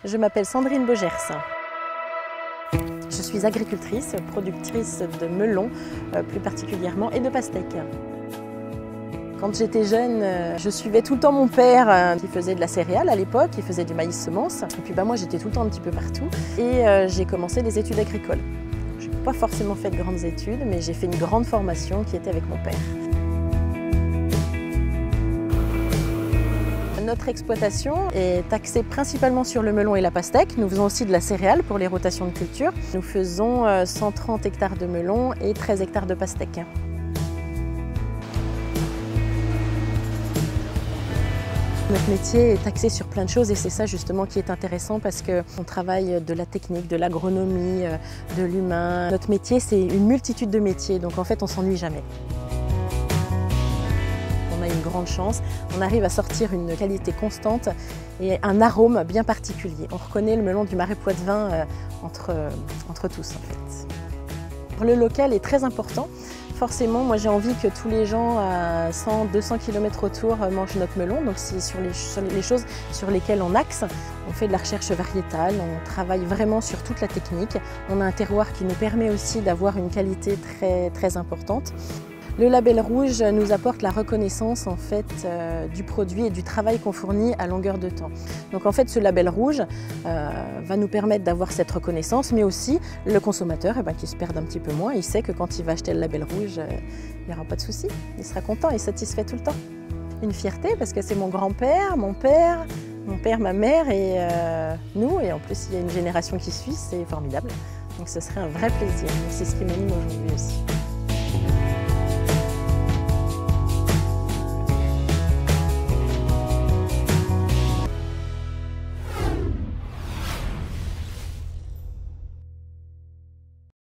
Je m'appelle Sandrine Bogers. Je suis agricultrice, productrice de melons plus particulièrement et de pastèques. Quand j'étais jeune, je suivais tout le temps mon père qui faisait de la céréale à l'époque, qui faisait du maïs semence. Et puis moi j'étais tout le temps un petit peu partout et j'ai commencé les études agricoles. Je n'ai pas forcément fait de grandes études, mais j'ai fait une grande formation qui était avec mon père. Notre exploitation est axée principalement sur le melon et la pastèque. Nous faisons aussi de la céréale pour les rotations de culture. Nous faisons 130 hectares de melon et 13 hectares de pastèques. Notre métier est axé sur plein de choses et c'est ça justement qui est intéressant parce qu'on travaille de la technique, de l'agronomie, de l'humain. Notre métier, c'est une multitude de métiers, donc en fait on ne s'ennuie jamais. On a une grande chance, on arrive à sortir une qualité constante et un arôme bien particulier. On reconnaît le melon du Marais Poitevin entre tous en fait. Le local est très important. Forcément, moi j'ai envie que tous les gens à 100-200 km autour mangent notre melon. Donc c'est sur les choses sur lesquelles on axe. On fait de la recherche variétale, on travaille vraiment sur toute la technique. On a un terroir qui nous permet aussi d'avoir une qualité très importante. Le label rouge nous apporte la reconnaissance en fait, du produit et du travail qu'on fournit à longueur de temps. Donc en fait ce label rouge va nous permettre d'avoir cette reconnaissance, mais aussi le consommateur qui se perd un petit peu moins, il sait que quand il va acheter le label rouge, il n'y aura pas de souci, il sera content et satisfait tout le temps. Une fierté parce que c'est mon grand-père, mon père, ma mère et nous, et en plus il y a une génération qui suit, c'est formidable. Donc ce serait un vrai plaisir, c'est ce qui m'anime aujourd'hui aussi.